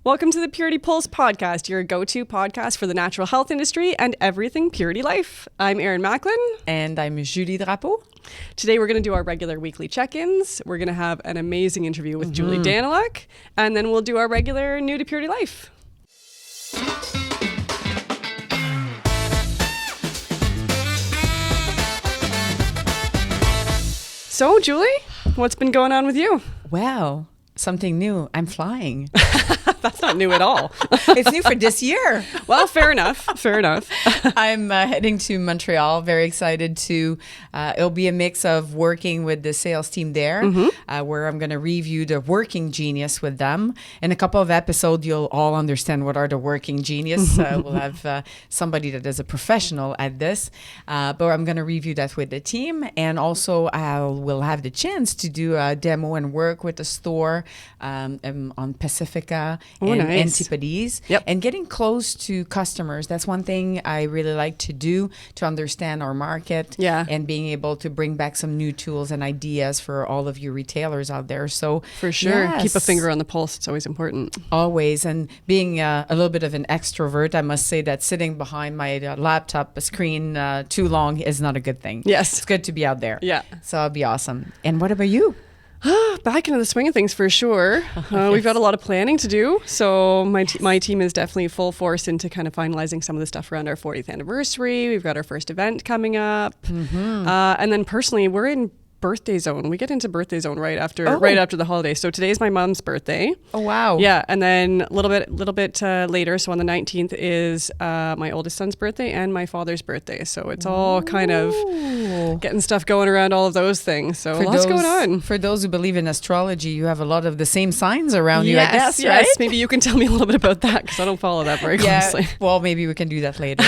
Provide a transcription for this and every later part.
Welcome to the Purity Pulse podcast, your go-to podcast for the natural health industry and everything Purity Life. I'm Erin Macklin. And I'm Julie Drapeau. Today we're going to do our regular weekly check-ins. We're going to have an amazing interview with Julie Daniluk, and then we'll do our regular New to Purity Life. So, Julie, what's been going on with you? Well, something new. I'm flying. That's not new at all. It's new for this year. Well, fair enough. Fair enough. I'm heading to Montreal. Very excited to. It'll be a mix of working with the sales team there, where I'm going to review the working genius with them. In a couple of episodes, you'll all understand what are the working genius. We'll have somebody that is a professional at this, but I'm going to review that with the team, and also we'll have the chance to do a demo and work with the store on Pacifica. And nice. Antipodes, Yep. and getting close to customers. That's one thing I really like to do to understand our market, and being able to bring back some new tools and ideas for all of you retailers out there. So For sure. yes, Keep a finger on the pulse. It's always important. always. And being a little bit of an extrovert, I must say that sitting behind my laptop screen too long is not a good thing. Yes. It's good to be out there. Yeah. So it'll be awesome. And what about you? Back into the swing of things for sure. We've got a lot of planning to do. So my team is definitely full force into kind of finalizing some of the stuff around our 40th anniversary. We've got our first event coming up. And then personally, we're in birthday zone. We get into birthday zone right after the holiday. So today's my mom's birthday. Oh, wow. Yeah. And then a little bit later. So on the 19th is my oldest son's birthday and my father's birthday. So it's all kind of getting stuff going around all of those things. So lots going on. For those who believe in astrology, you have a lot of the same signs around you, I guess, right? Yes. Maybe you can tell me a little bit about that because I don't follow that very closely. Well, maybe we can do that later.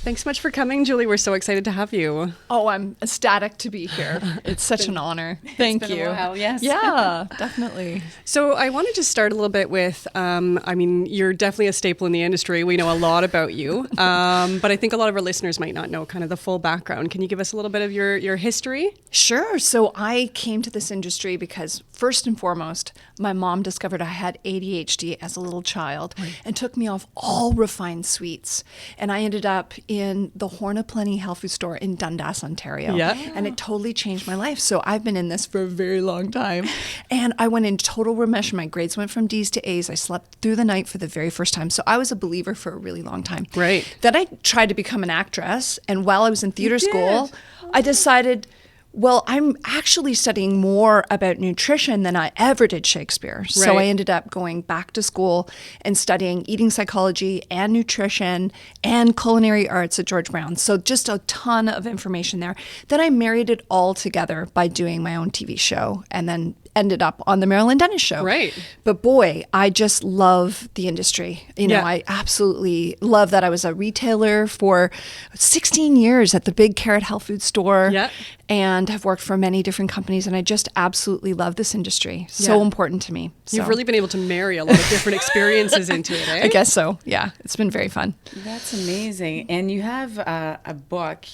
Thanks so much for coming, Julie. We're so excited to have you. Oh, I'm ecstatic to be here. It's such an honor. Thank you. A while, yes. Yeah, definitely. So I wanted to start a little bit with, you're definitely a staple in the industry. We know a lot about you, but I think a lot of our listeners might not know kind of the full background. Can you give us a little bit of your history? Sure. So I came to this industry because first and foremost, my mom discovered I had ADHD as a little child and took me off all refined sweets. And I ended up in the Horn of Plenty health food store in Dundas, Ontario. Yeah. And it totally changed my life. So I've been in this for a very long time. And I went in total remission. My grades went from D's to A's. I slept through the night for the very first time. So I was a believer for a really long time. Right. Then I tried to become an actress. And while I was in theater school, I decided, well, I'm actually studying more about nutrition than I ever did Shakespeare. Right. So I ended up going back to school and studying eating psychology and nutrition and culinary arts at George Brown. So just a ton of information there. Then I married it all together by doing my own TV show and then ended up on the Marilyn Dennis show. Right. But boy, I just love the industry. I absolutely love that I was a retailer for 16 years at the big Carrot health food store. Yeah. And have worked for many different companies, and I just absolutely love this industry. So important to me. You've really been able to marry a lot of different experiences into it, eh? I guess so. Yeah, it's been very fun. That's amazing. And you have a book,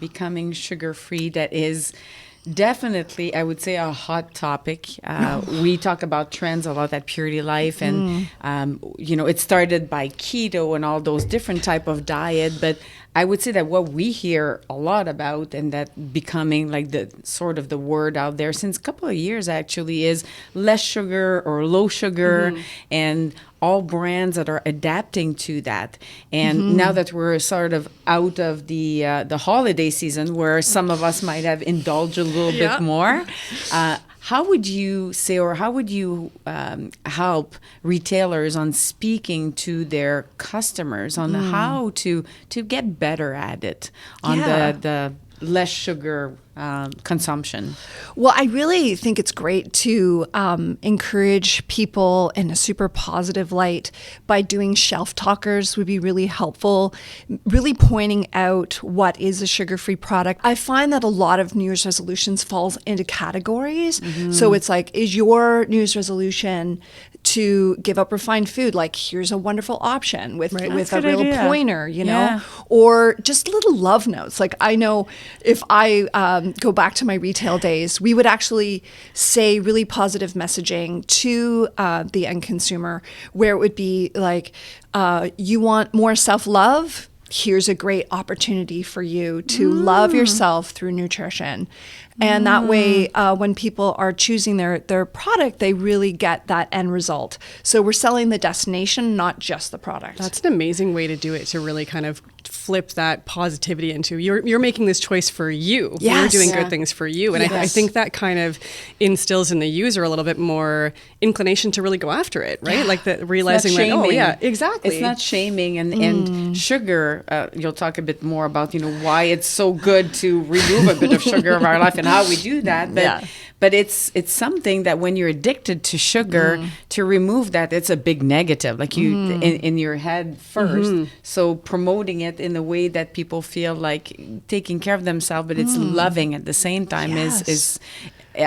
Becoming Sugar-Free, that is definitely, I would say, a hot topic. We talk about trends a lot at Purity Life, and it started by keto and all those different type of diet. But I would say that what we hear a lot about, and that becoming like the sort of the word out there since a couple of years actually, is less sugar or low sugar, and all brands that are adapting to that. And now that we're sort of out of the holiday season, where some of us might have indulged a little bit more, how would you say, or how would you help retailers on speaking to their customers on how to get better at it, on the less sugar consumption? Well, I really think it's great to encourage people in a super positive light by doing shelf talkers would be really helpful, really pointing out what is a sugar-free product. I find that a lot of New Year's resolutions falls into categories. So it's like, is your New Year's resolution to give up refined food. Like, here's a wonderful option with That's a a good real idea. pointer, you know, Yeah. or just little love notes. Like, I know if I go back to my retail days, we would actually say really positive messaging to the end consumer, where it would be like, you want more self-love? Here's a great opportunity for you to love yourself through nutrition. And that way, when people are choosing their product, they really get that end result. So we're selling the destination, not just the product. That's an amazing way to do it, to really kind of flip that positivity into you're making this choice for you. You're Yes. doing Yeah. good things for you. And I Yes. think that kind of instills in the user a little bit more inclination to really go after it, right? Like the realizing It's not that, oh shaming. yeah, exactly. It's not shaming, and sugar. You'll talk a bit more about why it's so good to remove a bit of sugar of our life and how we do that. But Yeah. but it's something that when you're addicted to sugar, to remove that, it's a big negative. Like in your head 1st. So promoting it in a way that people feel like taking care of themselves, but it's loving at the same time is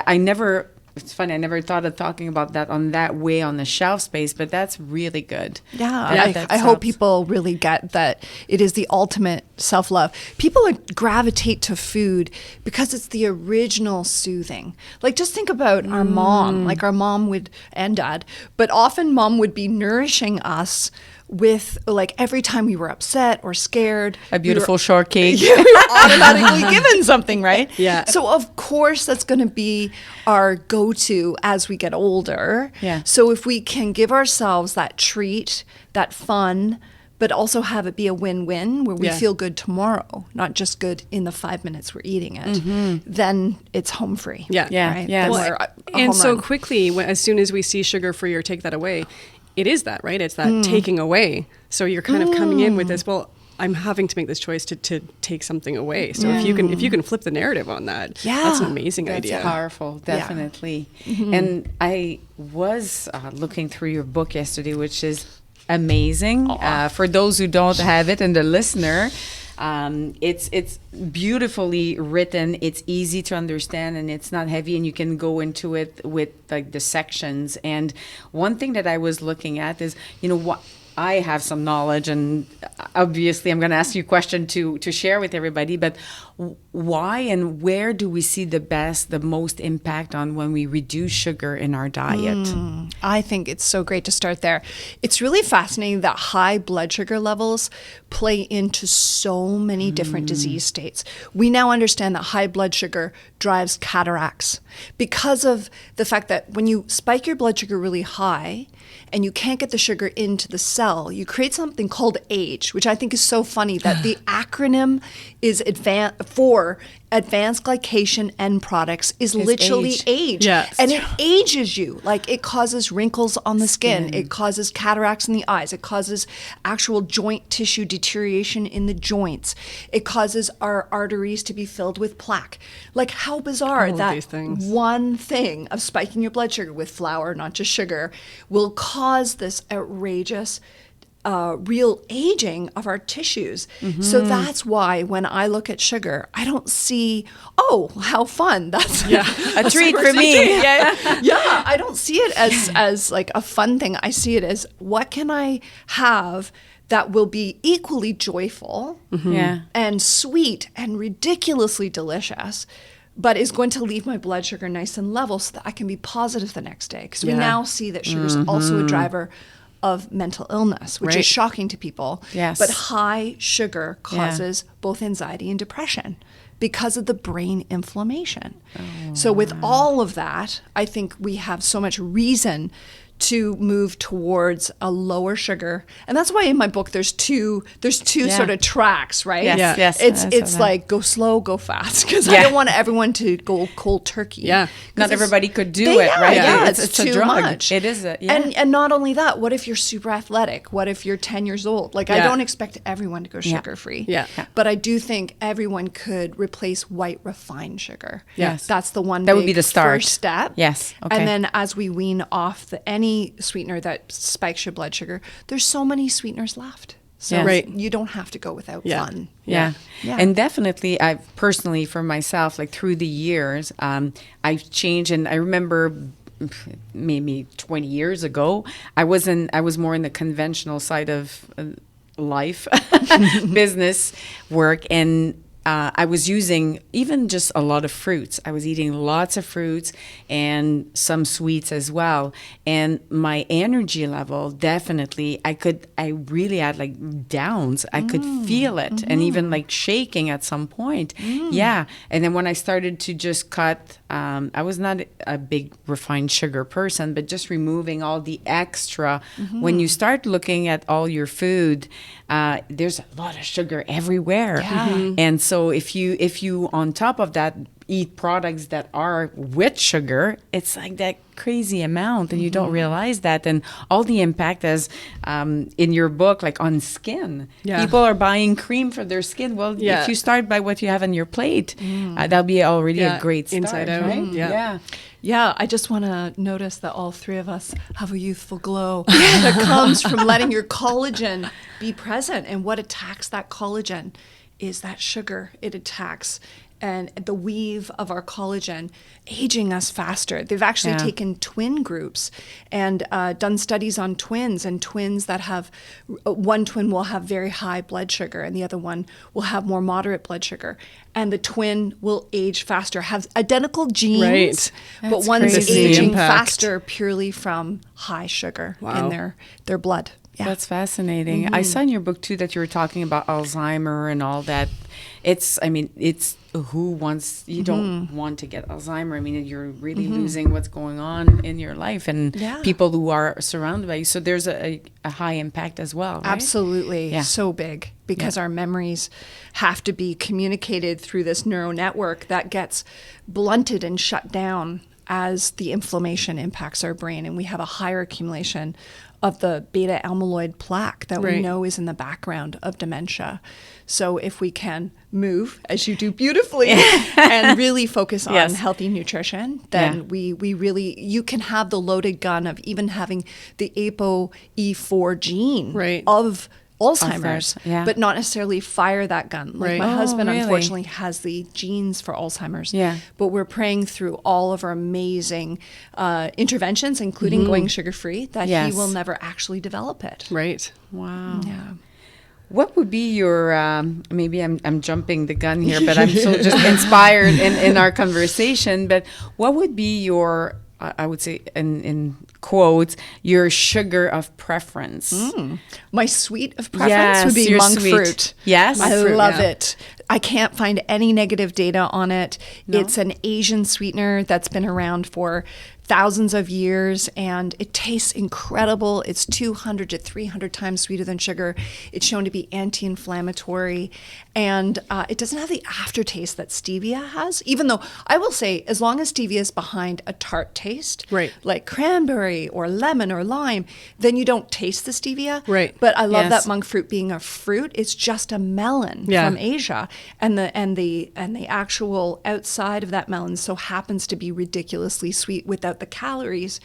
I never. It's funny. I never thought of talking about that on that way on the shelf space, but that's really good. Yeah, That I hope helps. people really get that it is the ultimate self-love. People gravitate to food because it's the original soothing. Like, just think about our mom. Like, our mom would, and dad, but often mom would be nourishing us with, like, every time we were upset or scared. A beautiful shortcake. We were automatically given something, right? Yeah. So of course that's going to be our go-to as we get older. Yeah. So if we can give ourselves that treat, that fun, but also have it be a win-win where we Yeah. feel good tomorrow, not just good in the 5 minutes we're eating it, then it's home free. Yeah. Yeah, Right? yeah. Then Well, we're a And home so run. quickly, as soon as we see sugar free or take that away, it is that, right? It's that taking away. So you're kind of coming in with this, well, I'm having to make this choice to take something away. So if you can flip the narrative on that, that's an amazing That's idea. powerful, definitely. And I was looking through your book yesterday, which is amazing. For those who don't have it, and the listener, it's beautifully written. It's easy to understand, and it's not heavy. And you can go into it with like the sections. And one thing that I was looking at is, what. I have some knowledge, and obviously I'm going to ask you a question to share with everybody, but why and where do we see the most impact on when we reduce sugar in our diet? I think it's so great to start there. It's really fascinating that high blood sugar levels play into so many different disease states. We now understand that high blood sugar drives cataracts because of the fact that when you spike your blood sugar really high and you can't get the sugar into the cell, you create something called AGE, which I think is so funny that the acronym is for advanced glycation end products is literally age. Yes. And it ages you. Like, it causes wrinkles on the skin. It causes cataracts in the eyes. It causes actual joint tissue deterioration in the joints. It causes our arteries to be filled with plaque. Like, how bizarre All of that these things. one thing of spiking your blood sugar with flour, not just sugar, will cause this outrageous real aging of our tissues. So that's why when I look at sugar, I don't see, oh, how fun. That's A treat super for me. treat. Yeah, I don't see it as like a fun thing. I see it as, what can I have that will be equally joyful Yeah. and sweet and ridiculously delicious, but is going to leave my blood sugar nice and level so that I can be positive the next day. Because we now see that sugar is also a driver of mental illness, which Right. is shocking to people. Yes. But high sugar causes both anxiety and depression because of the brain inflammation. So with all of that, I think we have so much reason to move towards a lower sugar. And that's why in my book there's two sort of tracks, right? Yes, Yeah. yes. I saw It's that. like go slow, go fast, because I Yeah. don't want everyone to go cold turkey. Yeah. 'Cause Not it's- everybody could do They- it, right? Yeah, It's it's a too drug. much. It is yeah. And not only that, what if you're super athletic? What if you're 10 years old? Like, I Yeah. don't expect everyone to go Yeah. sugar free. Yeah. But I do think everyone could replace white refined sugar. Yes. That's the one That would big be the start. first step. Yes. Okay. And then as we wean off any sweetener that spikes your blood sugar, there's so many sweeteners left. So Yes. Right. you don't have to go without Yeah. fun. Yeah. Yeah. And definitely, I've personally, for myself, like through the years, I've changed. And I remember maybe 20 years ago, I was more in the conventional side of life, business work, and I was using even just a lot of fruits. I was eating lots of fruits and some sweets as well. And my energy level, definitely, I really had like downs. I could feel it and even like shaking at some point. Yeah. And then when I started to just cut, I was not a big refined sugar person, but just removing all the extra. When you start looking at all your food, there's a lot of sugar everywhere. Yeah. And so if you on top of that eat products that are with sugar, it's like that crazy amount, and you don't realize that. And all the impact, as in your book, like on skin. Yeah. People are buying cream for their skin. Well, if you start by what you have on your plate, that'll be already a great start. Inside out. Right? Yeah. Yeah, I just want to notice that all three of us have a youthful glow that comes from letting your collagen be present. And what attacks that collagen is that sugar it attacks. And the weave of our collagen aging us faster. They've actually taken twin groups and done studies on twins, and twins that have, one twin will have very high blood sugar and the other one will have more moderate blood sugar. And the twin will age faster, have identical genes, Right. but That's one's crazy. aging Impact. faster purely from high sugar Wow. in their blood. Yeah. That's fascinating. I saw in your book too that you were talking about Alzheimer and all that. It's who wants, you don't want to get Alzheimer. I mean, you're really losing what's going on in your life and people who are surrounded by you. So there's a high impact as well, right? Absolutely. Yeah. So big because our memories have to be communicated through this neural network that gets blunted and shut down as the inflammation impacts our brain, and we have a higher accumulation of the beta amyloid plaque that we know is in the background of dementia. So if we can move, as you do beautifully, and really focus on healthy nutrition, then we really, you can have the loaded gun of even having the ApoE4 gene of Alzheimer's, but not necessarily fire that gun. Like my husband, unfortunately, has the genes for Alzheimer's. But we're praying through all of our amazing interventions, including going sugar-free, that he will never actually develop it. Right. Wow. Yeah. What would be your, maybe I'm jumping the gun here, but I'm so just inspired in our conversation, but what would be your, I would say in quotes, your sugar of preference? My sweet of preference would be monk fruit. Yes. I love it. I can't find any negative data on it. No? It's an Asian sweetener that's been around for thousands of years, and it tastes incredible. It's 200 to 300 times sweeter than sugar. It's shown to be anti-inflammatory, and it doesn't have the aftertaste that stevia has, even though I will say, as long as stevia is behind a tart taste, like cranberry or lemon or lime, then you don't taste the stevia. But I love that monk fruit being a fruit. It's just a melon from Asia, and the actual outside of that melon so happens to be ridiculously sweet without the calories.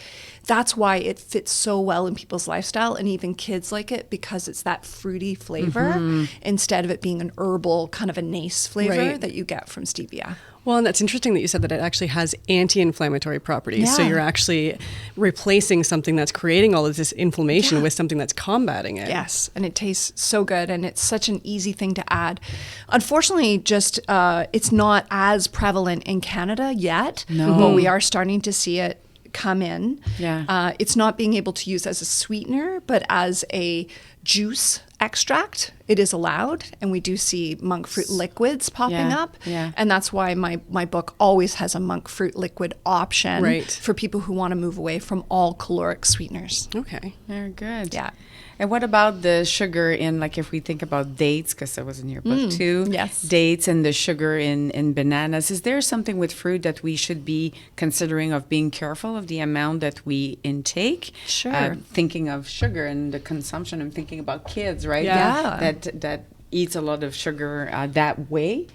That's why it fits so well in people's lifestyle, and even kids like it because it's that fruity flavor instead of it being an herbal kind of anise flavor that you get from stevia. Well, and that's interesting that you said that it actually has anti-inflammatory properties. So you're actually replacing something that's creating all of this inflammation with something that's combating it. Yes, and it tastes so good, and it's such an easy thing to add. Unfortunately, just it's not as prevalent in Canada yet, but we are starting to see it come in. It's not being able to use as a sweetener, but as a juice extract, it is allowed, and we do see monk fruit liquids popping up, and that's why my book always has a monk fruit liquid option for people who want to move away from all caloric sweeteners. Okay. Very good. Yeah. And what about the sugar in, like, if we think about dates, because that was in your book too, yes, dates and the sugar in bananas, is there something with fruit that we should be considering of being careful of the amount that we intake? Sure. Thinking of sugar and the consumption, I'm thinking about kids, right? Yeah. That eats a lot of sugar that way.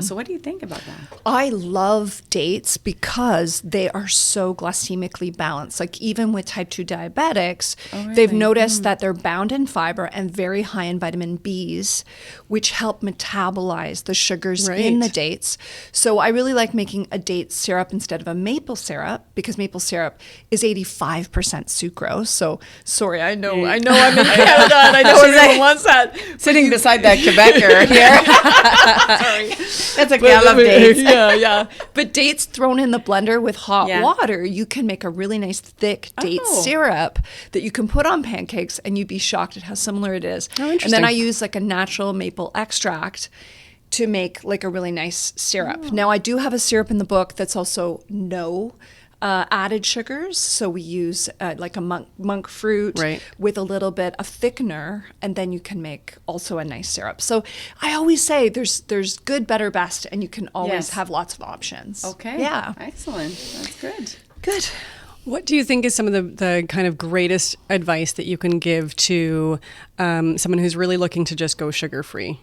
So what do you think about that? I love dates because they are so glycemically balanced. Like even with type 2 diabetics, they've noticed that they're bound in fiber and very high in vitamin Bs, which help metabolize the sugars in the dates. So I really like making a date syrup instead of a maple syrup, because maple syrup is 85% sucrose. So sorry, I know I'm in Canada and I know everyone wants that. Sitting beside that Quebecer here. Sorry. That's okay. I love dates. Yeah. But dates thrown in the blender with hot water, you can make a really nice thick date syrup that you can put on pancakes, and you'd be shocked at how similar it is. Oh, and then I use like a natural maple extract to make like a really nice syrup. Now I do have a syrup in the book that's also no added sugars. So we use like a monk fruit with a little bit of thickener, and then you can make also a nice syrup. So I always say there's good, better, best, and you can always have lots of options. Okay. Yeah. Excellent. That's good. Good. What do you think is some of the kind of greatest advice that you can give to someone who's really looking to just go sugar-free?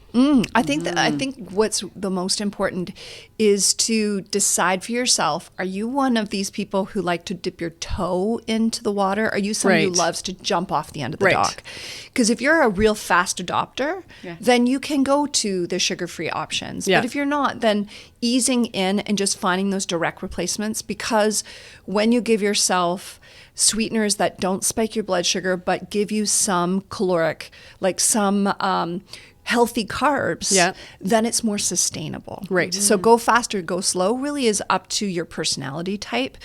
I think what's the most important is to decide for yourself, are you one of these people who like to dip your toe into the water? Are you someone who loves to jump off the end of the dock? Because if you're a real fast adopter, then you can go to the sugar-free options. But if you're not, then easing in and just finding those direct replacements, because when you give yourself sweeteners that don't spike your blood sugar but give you some caloric, like some healthy carbs, then it's more sustainable. Right. So go fast or go slow really is up to your personality type.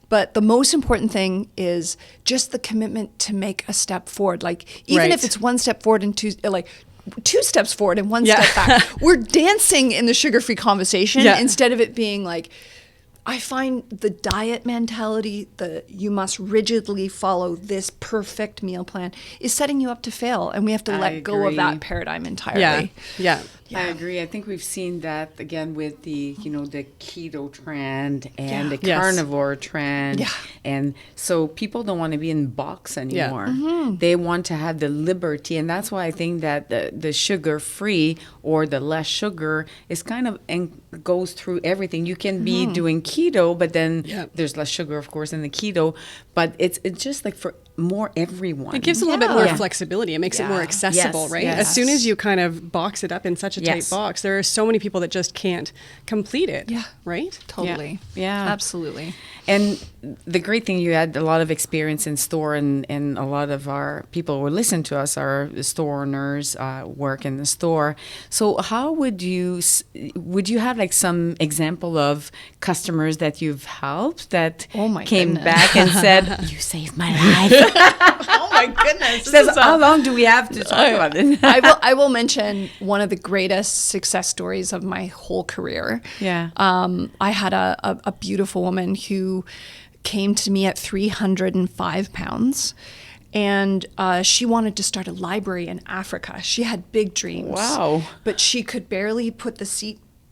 But the most important thing is just the commitment to make a step forward. Like even if it's one step forward and two steps forward and one step back. We're dancing in the sugar-free conversation instead of it being like, I find the diet mentality, you must rigidly follow this perfect meal plan, is setting you up to fail. And we have to let go of that paradigm entirely. Yeah. I agree. I think we've seen that again with the keto trend and the carnivore trend. Yeah. And so people don't want to be in box anymore. Yeah. They want to have the liberty. And that's why I think that the sugar-free or the less sugar is kind of goes through everything. You can be doing keto, but then there's less sugar, of course, in the keto. But it's just like for more everyone. It gives a little bit more flexibility. It makes it more accessible, right? Yes. As soon as you kind of box it up in such a tight box, there are so many people that just can't complete it. Yeah. Right? Totally. Yeah. Absolutely. And the great thing, you had a lot of experience in store, and a lot of our people who listen to us are store owners, work in the store. So how would you have like some example of customers that you've helped that came back and said, you saved my life? Oh my goodness. Says, how long do we have to talk about it? I will mention one of the greatest success stories of my whole career. Yeah. I had a beautiful woman who came to me at 305 pounds. And she wanted to start a library in Africa. She had big dreams. Wow. But she could barely put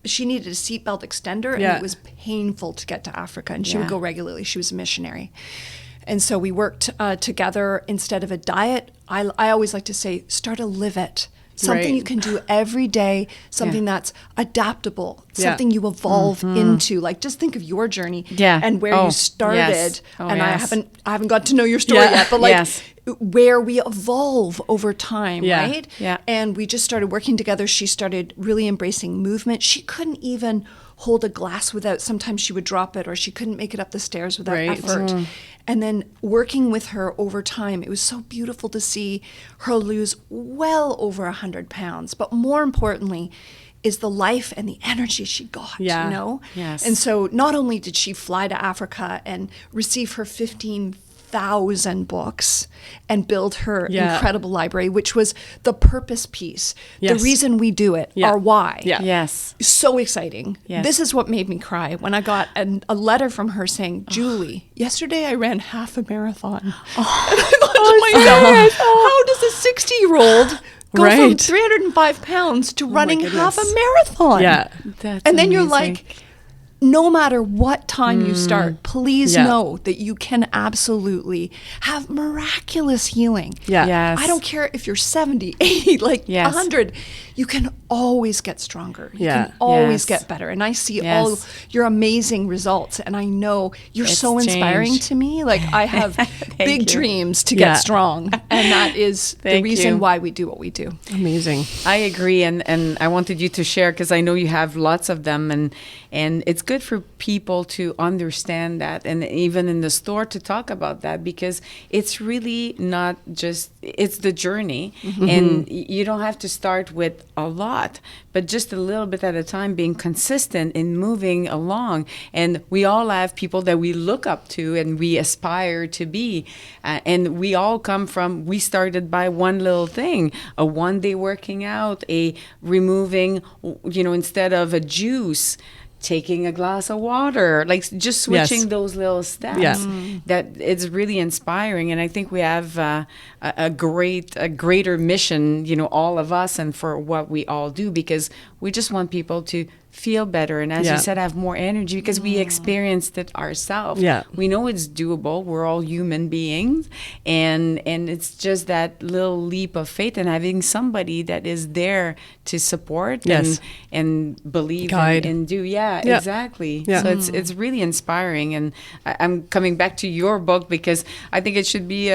she needed a seatbelt extender, and it was painful to get to Africa. And she would go regularly. She was a missionary. And so we worked together. Instead of a diet, I always like to say, start a live it. Something you can do every day, something that's adaptable, something you evolve into. Like, just think of your journey and where you started. Yes. And I haven't got to know your story yet, but like where we evolve over time, right? Yeah. And we just started working together. She started really embracing movement. She couldn't even hold a glass without, sometimes she would drop it, or she couldn't make it up the stairs without effort. And then working with her over time, it was so beautiful to see her lose well over 100 pounds. But more importantly, is the life and the energy she got, you know? Yes. And so not only did she fly to Africa and receive her 15,000 books and build her incredible library, which was the purpose piece, the reason we do it, our why. Yeah. Yes. So exciting. Yes. This is what made me cry when I got a letter from her saying, Julie, yesterday I ran half a marathon. And I thought to myself, how does a 60-year-old go from 305 pounds to running half a marathon? Yeah. That's and then amazing. you're like, no matter what time you start, please Yeah. know that you can absolutely have miraculous healing. Yeah. Yes. I don't care if you're 70, 80, like Yes. 100. You can always get stronger. You Yeah. can always Yes. get better. And I see Yes. all your amazing results. And I know you're It's so inspiring changed. to me. Like I have big you. dreams to Yeah. get strong. And that is the Thank reason you. why we do what we do. Amazing. I agree, and I wanted you to share because I know you have lots of them, and it's good for people to understand that, and even in the store to talk about that, because it's really not just, it's the journey, and you don't have to start with a lot, but just a little bit at a time, being consistent in moving along. And we all have people that we look up to and we aspire to be, and we all come from, we started by one little thing, a 1 day working out, a removing, instead of a juice, taking a glass of water, like just switching Yes. those little steps. Yeah. That it's really inspiring, and I think we have a greater mission, all of us, and for what we all do, because we just want people to feel better, and as Yeah. you said, have more energy, because we experienced it ourselves. Yeah. We know it's doable. We're all human beings, and it's just that little leap of faith, and having somebody that is there to support Yes. and believe Guide. and do. Yeah, Yeah. exactly. Yeah. So it's really inspiring, and I'm coming back to your book because I think it should be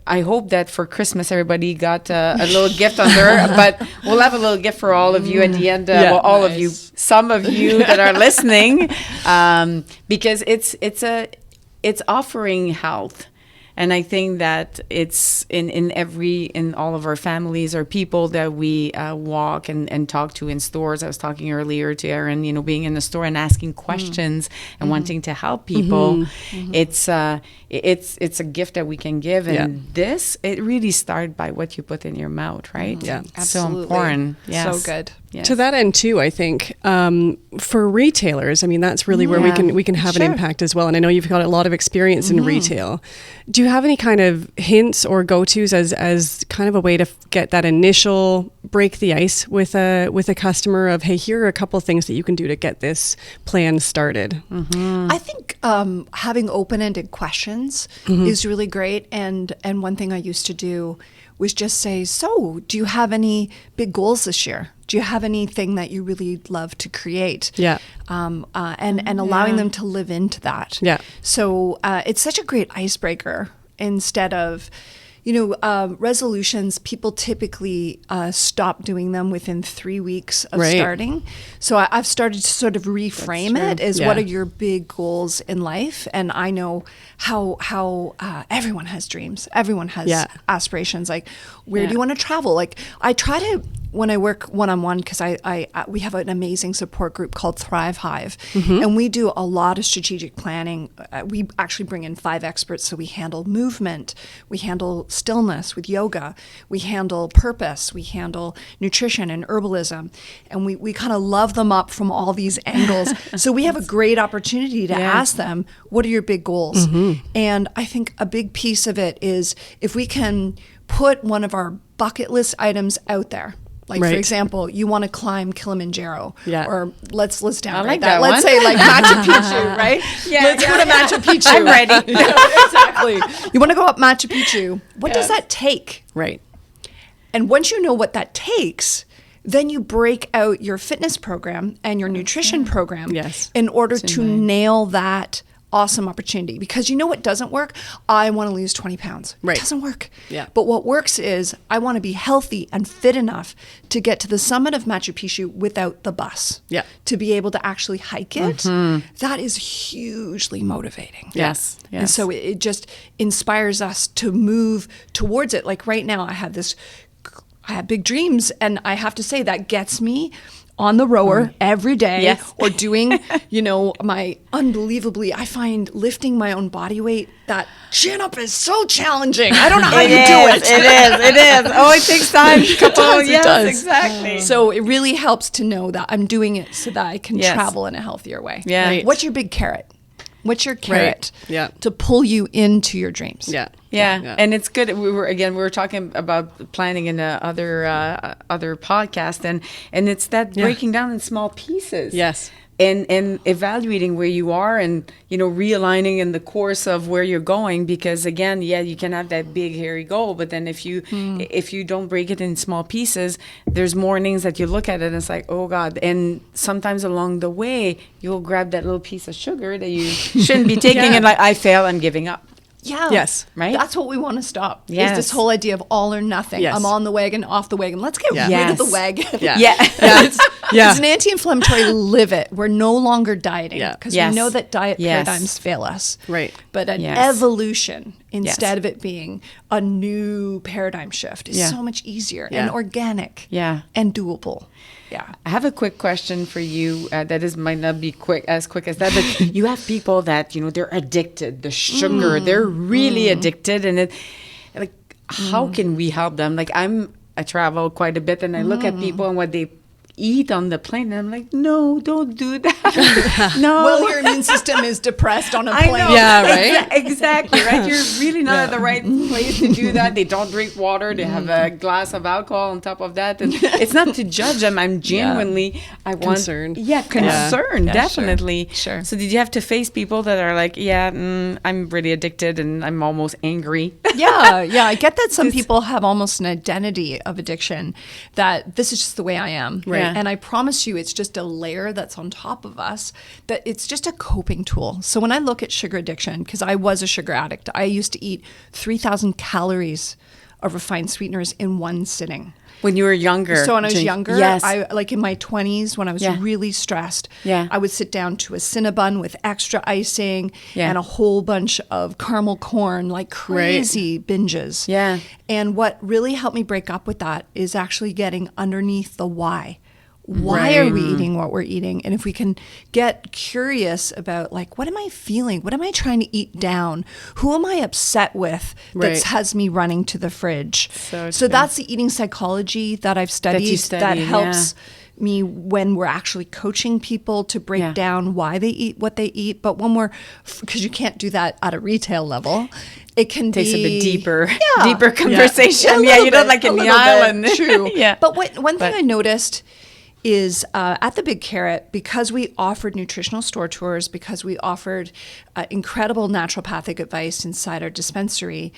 I hope that for Christmas everybody got a little gift under, but we'll have a little gift for all of you at the end. Yeah. All of you, some of you that are listening, because it's offering health. And I think that it's in all of our families or people that we walk and talk to in stores. I was talking earlier to Erin, being in the store and asking questions and wanting to help people. It's a gift that we can give. And it really started by what you put in your mouth, right? Yeah. So Absolutely. important. Yes. So good. Yes. To that end too, I think for retailers, I mean, that's really where we can have an Sure. impact as well. And I know you've got a lot of experience in retail. Do you have any kind of hints or go-tos as kind of a way to get that initial break the ice with a customer of, hey, here are a couple of things that you can do to get this plan started? I think having open-ended questions is really great. And one thing I used to do was just say, so do you have any big goals this year? Do you have anything that you really love to create? Yeah. And allowing them to live into that. Yeah. So it's such a great icebreaker instead of, resolutions, people typically stop doing them within 3 weeks of Right. starting. So I've started to sort of reframe it as what Yeah. are your big goals in life? And I know how everyone has dreams. Everyone has aspirations. Like, where do you want to travel? Like, I try to, when I work one-on-one, because we have an amazing support group called Thrive Hive, and we do a lot of strategic planning. We actually bring in 5 experts, so we handle movement, we handle stillness with yoga, we handle purpose, we handle nutrition and herbalism, and we kind of love them up from all these angles. So we have a great opportunity to ask them, what are your big goals? And I think a big piece of it is if we can put one of our bucket list items out there. Like, Right. for example, you want to climb Kilimanjaro, Yeah. or let's downgrade like that. that Let's one. say like Machu Picchu, right? Let's go to Machu Picchu. I'm ready. Exactly. You want to go up Machu Picchu. What does that take? Right. And once you know what that takes, then you break out your fitness program and your nutrition program Yes. in order to nail that awesome opportunity. Because you know what doesn't work? I want to lose 20 pounds. Right. It doesn't work. Yeah. But what works is I want to be healthy and fit enough to get to the summit of Machu Picchu without the bus. Yeah. To be able to actually hike it. That is hugely motivating. Yes. Yes. And so it just inspires us to move towards it. Like right now I have big dreams, and I have to say that gets me on the rower every day. Yes. Or doing, I find lifting my own body weight, that chin up is so challenging. I don't know how you do it. It is. Oh, it takes time. It does. Exactly. So it really helps to know that I'm doing it so that I can Yes. travel in a healthier way. Yeah. Right. What's your big carrot? What's your carrot Yeah. to pull you into your dreams? Yeah. Yeah, and it's good. We were talking about planning in the other podcast, and it's that breaking down in small pieces. Yes. and evaluating where you are and, realigning in the course of where you're going, because again, you can have that big hairy goal, but then if you don't break it in small pieces, there's mornings that you look at it and it's like, oh God. And sometimes along the way, you'll grab that little piece of sugar that you shouldn't be taking and like, I fail, I'm giving up. Yeah. Yes. Right? That's what we want to stop. Yes. Is this whole idea of all or nothing. Yes. I'm on the wagon, off the wagon. Let's get rid Yes. of the wagon. Yeah. It's an anti-inflammatory live it. We're no longer dieting because Yes. we know that diet Yes. paradigms fail us. Right. But an Yes. evolution instead of it being a new paradigm shift is so much easier and organic and doable. Yeah. I have a quick question for you that might not be as quick as that, but you have people that, they're addicted, the sugar, they're really addicted. And how can we help them? Like I travel quite a bit and I look at people and what they eat on the plane, and I'm like, no, don't do that. No. Well, your immune system is depressed on a I plane. know. Yeah, right? Exactly, right? You're really not at the right place to do that. They don't drink water. They have a glass of alcohol on top of that. And it's not to judge them. I'm genuinely, Concerned. Concerned, Yeah, definitely. Sure. So did you have to face people that are like, I'm really addicted and I'm almost angry? Yeah. I get that some people have almost an identity of addiction, that this is just the way I am. Right. And I promise you, it's just a layer that's on top of us, that it's just a coping tool. So when I look at sugar addiction, because I was a sugar addict, I used to eat 3,000 calories of refined sweeteners in one sitting. When you were younger. So when I was younger, yes. I like in my 20s, when I was really stressed, I would sit down to a Cinnabon with extra icing and a whole bunch of caramel corn, like crazy binges. Yeah. And what really helped me break up with that is actually getting underneath the why. Why are we eating what we're eating? And if we can get curious about, like, what am I feeling? What am I trying to eat down? Who am I upset with that has me running to the fridge? So that's the eating psychology that I've studied that helps me when we're actually coaching people to break down why they eat what they eat. But when because you can't do that at a retail level, it can takes be a bit deeper conversation. Yeah, you don't like in the island. True. Yeah. But one thing I noticed is at the Big Carrot, because we offered nutritional store tours, because we offered incredible naturopathic advice inside our dispensary,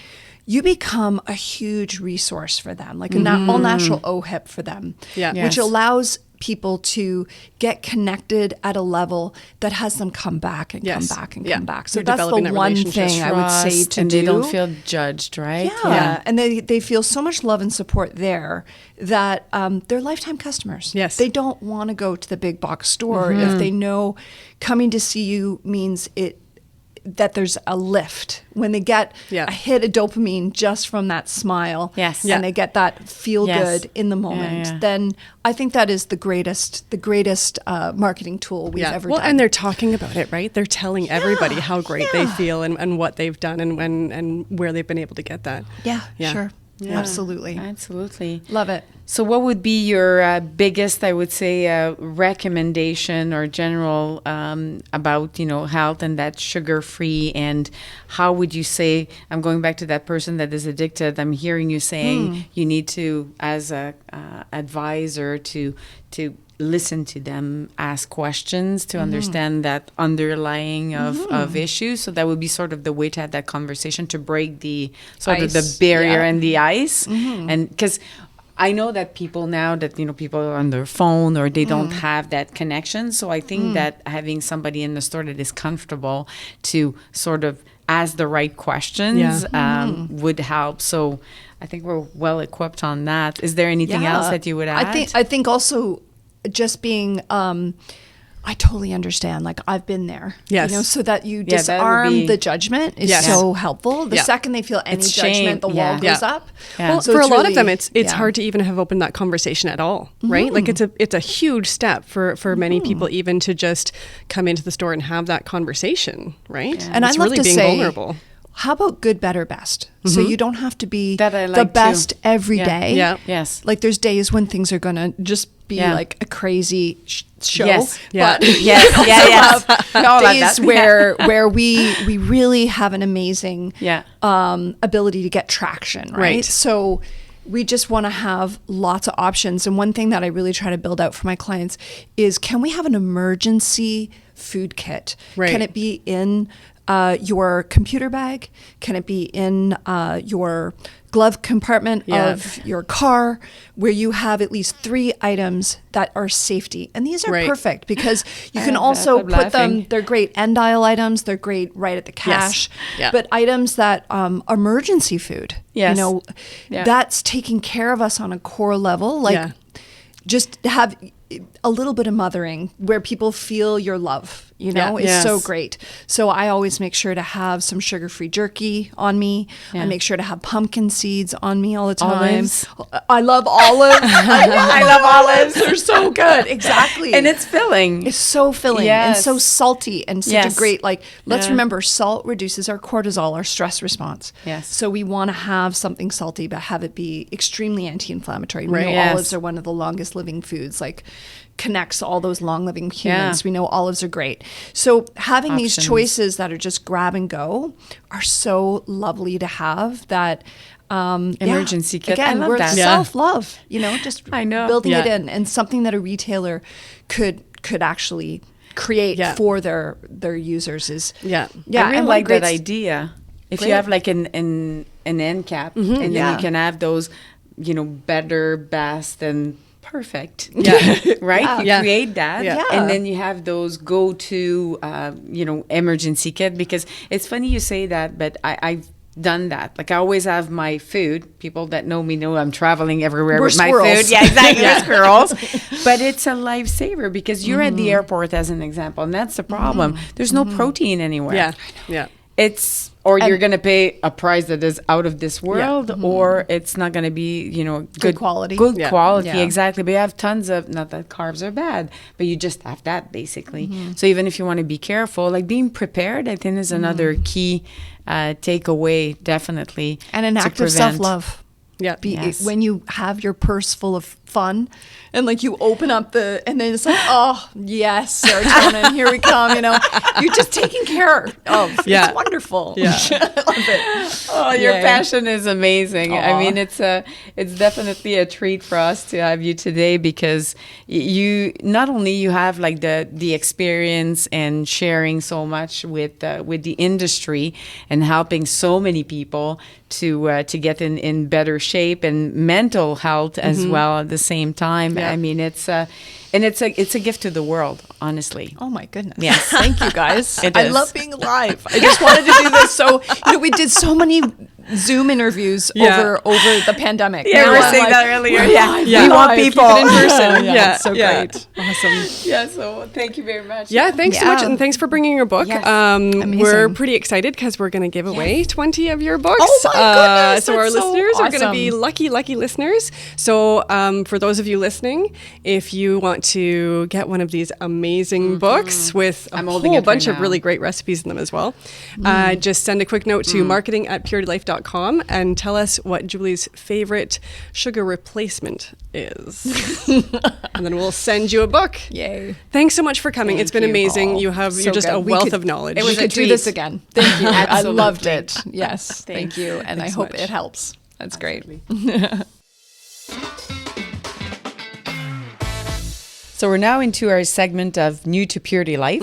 you become a huge resource for them, like an all-natural OHIP for them, which allows people to get connected at a level that has them come back and come back and come back. So You're that's developing the that one relationship. thing I would say to and do. they don't feel judged, right? Yeah. And they feel so much love and support there that they're lifetime customers. Yes. They don't want to go to the big box store if they know coming to see you means that there's a lift when they get a hit of dopamine just from that smile. Yes. And they get that feel good in the moment. Then I think that is the greatest marketing tool we've ever done. And they're talking about it, right? They're telling everybody how great they feel and what they've done and where they've been able to get that. Yeah. Sure. Yeah. Absolutely. Love it. So what would be your biggest, I would say, recommendation or general about, health and that sugar-free, and how would you say, I'm going back to that person that is addicted, I'm hearing you saying you need to, as a advisor, to listen to them, ask questions to understand that underlying of issues. So that would be sort of the way to have that conversation, to break the sort of the barrier and the ice. And because I know that people now that, people are on their phone or they don't have that connection. So I think that having somebody in the store that is comfortable to sort of ask the right questions would help. So I think we're well equipped on that. Is there anything else that you would add? I think also just being I totally understand. Like, I've been there. Yes. So that you disarm the judgment is so helpful. The second they feel any judgment, the wall goes up. Well, So for a lot really, of them, it's hard to even have opened that conversation at all, right? Like, it's a huge step for many people even to just come into the store and have that conversation, right? And it's I'd love really to being say, vulnerable. how about good, better, best? So you don't have to be That I the like best too. every day. Yeah. Yes. Like, there's days when things are going to just be like a crazy show. Yes. But Yes. days where we really have an amazing ability to get traction, right? Right. So we just want to have lots of options. And one thing that I really try to build out for my clients is, can we have an emergency food kit? Right. Can it be in your computer bag? Can it be in your glove compartment of your car, where you have at least 3 items that are safety? And these are perfect because you can also put them, they're great end aisle items, they're great right at the cash, but items that emergency food, you know, that's taking care of us on a core level, like just have a little bit of mothering where people feel your love, you know, is so great. So I always make sure to have some sugar-free jerky on me. I make sure to have pumpkin seeds on me all the time. Olives. I love olives. I love olives. They're so good. Exactly. And it's filling. It's so filling and so salty and such a great, like, let's remember, salt reduces our cortisol, our stress response. Yes. So we want to have something salty, but have it be extremely anti-inflammatory. We know Yes. olives are one of the longest living foods, like connects all those long living humans. We know olives are great. So having these choices that are just grab and go are so lovely to have. That emergency kit. Again, I love we're that. self-love, you know, just building it in, and something that a retailer could actually create for their users is I really like that idea. If you have like an end cap, and then you can have those, you know, better, best, and perfect. Right? You create that. And then you have those go-to, you know, emergency kit. Because it's funny you say that, but I've done that. Like, I always have my food. People that know me know I'm traveling everywhere with my food. Yeah, exactly. We're squirrels. But it's a lifesaver because you're at the airport, as an example, and that's the problem. There's no protein anywhere. It's, or you're going to pay a price that is out of this world, or it's not going to be, you know, good quality. Good quality, exactly. But you have tons of, not that carbs are bad, but you just have that basically. So even if you want to be careful, like being prepared, I think is another key takeaway, definitely. And an act of self-love. When you have your purse full of fun, and like you open up and then it's like, oh yes, serotonin, here we come, you know, you're just taking care of. It's wonderful. I love it. Oh, your passion is amazing. I mean, it's definitely a treat for us to have you today, because you not only you have like the experience and sharing so much with the industry and helping so many people to get in better shape and mental health as well at the same time. I mean, it's a gift to the world, honestly. Oh my goodness. Yes. Thank you guys. I love being alive. I just wanted to do this. So, you know, we did so many Zoom interviews over the pandemic. Yeah, we were saying that earlier. We want people in person. It's so great. Awesome. Yeah, so thank you very much. Yeah, thanks so much. And thanks for bringing your book. We're pretty excited because we're going to give away 20 of your books. Oh my goodness. So our listeners are going to be lucky listeners. So for those of you listening, if you want to get one of these amazing books with a whole bunch of really great recipes in them as well, just send a quick note to marketing@puritylife.com and tell us what Julie's favorite sugar replacement is. And then we'll send you a book. Yay. Thanks so much for coming. It's been amazing. You're just a wealth of knowledge. We could do this again. Thank you. I loved it. Yes. Thank you. And I hope it helps. That's great. So we're now into our segment of New to Purity Life,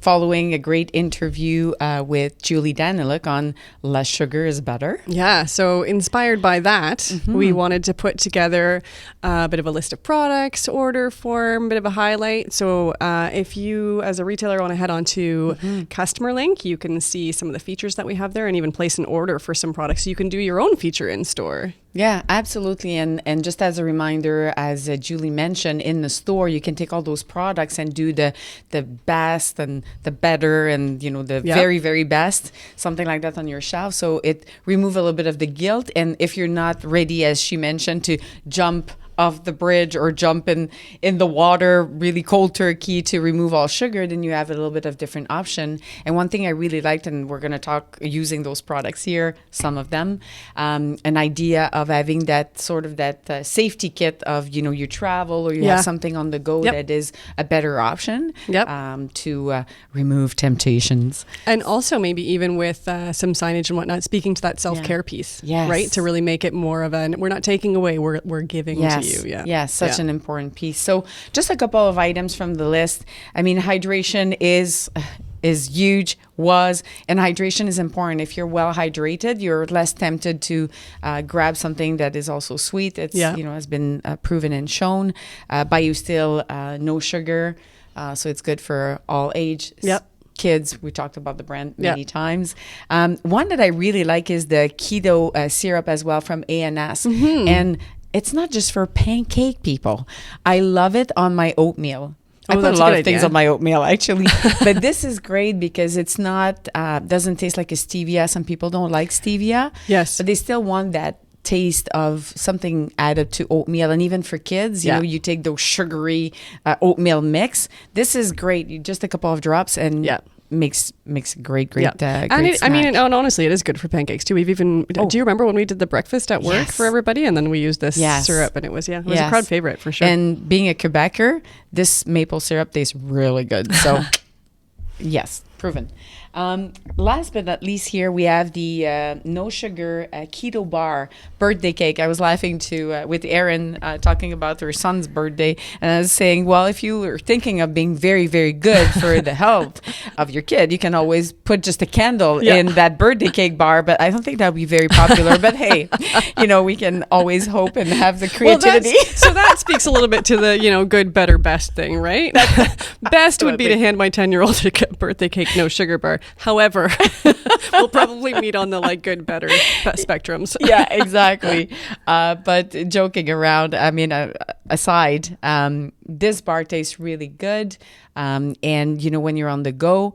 following a great interview with Julie Daniluk on Less Sugar is Better. Yeah, so inspired by that, we wanted to put together a bit of a list of products, order form, a bit of a highlight. So if you, as a retailer, want to head on to Customer Link, you can see some of the features that we have there and even place an order for some products. So you can do your own feature in store. Yeah, absolutely. And just as a reminder, as Julie mentioned, in the store, you can take all those products and do the best and the better and, you know, the very, very best, something like that on your shelf. So it remove a little bit of the guilt. And if you're not ready, as she mentioned, to jump off the bridge or jump in the water, really cold turkey to remove all sugar, then you have a little bit of different option. And one thing I really liked, and we're going to talk using those products here, some of them, an idea of having that sort of that safety kit of, you know, you travel or you have something on the go that is a better option to remove temptations. And also maybe even with some signage and whatnot, speaking to that self-care piece, right? To really make it more of we're not taking away, we're giving to you. Yes, such an important piece. So just a couple of items from the list. I mean, hydration is huge, and hydration is important. If you're well hydrated, you're less tempted to grab something that is also sweet. It's, you know, has been proven and shown. BioSteel, no sugar. So it's good for all age. Kids, we talked about the brand many times. One that I really like is the keto syrup as well from A&S. And it's not just for pancake people. I love it on my oatmeal. I put a lot of things on my oatmeal, actually. But this is great because it's not, doesn't taste like a stevia. Some people don't like stevia. Yes. But they still want that taste of something added to oatmeal. And even for kids, you know, you take those sugary oatmeal mix. This is great. Just a couple of drops and makes great snack. And honestly, it is good for pancakes too. We've even do you remember when we did the breakfast at work for everybody, and then we used this syrup, and it was a crowd favorite for sure. And being a Quebecer, this maple syrup tastes really good. So yes, proven. Last but not least, here we have the no sugar keto bar birthday cake. I was laughing with Erin talking about her son's birthday, and I was saying, well, if you were thinking of being very, very good for the health of your kid, you can always put just a candle in that birthday cake bar. But I don't think that would be very popular. But hey, you know, we can always hope and have the creativity. So that speaks a little bit to the, you know, good, better, best thing, right? Best would be to hand my 10-year-old a birthday cake, no sugar bar. However, we'll probably meet on the good, better spectrums. Yeah, exactly. But joking around, I mean, aside, this bar tastes really good. And, you know, when you're on the go,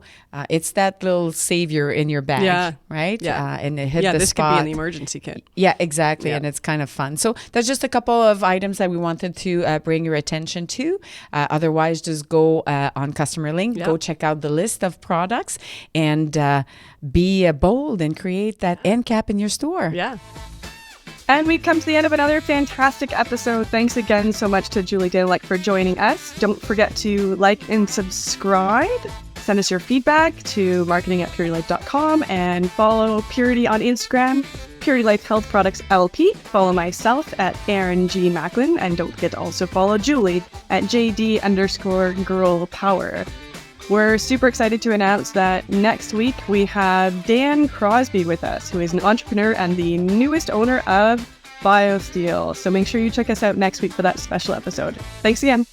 it's that little savior in your bag, right? Yeah. And it hit the this spot. could be in the emergency kit. Yeah, exactly. And it's kind of fun. So that's just a couple of items that we wanted to bring your attention to. Otherwise, just go on Customer Link, go check out the list of products, and be bold and create that end cap in your store. Yeah. And we've come to the end of another fantastic episode. Thanks again so much to Julie Daniluk for joining us. Don't forget to like and subscribe. Send us your feedback to marketing@puritylife.com and follow Purity on Instagram, Purity Life Health Products LP. Follow myself at Erin G. Macklin, and don't forget to also follow Julie at JD_Girl Power. We're super excited to announce that next week we have Dan Crosby with us, who is an entrepreneur and the newest owner of BioSteel. So make sure you check us out next week for that special episode. Thanks again.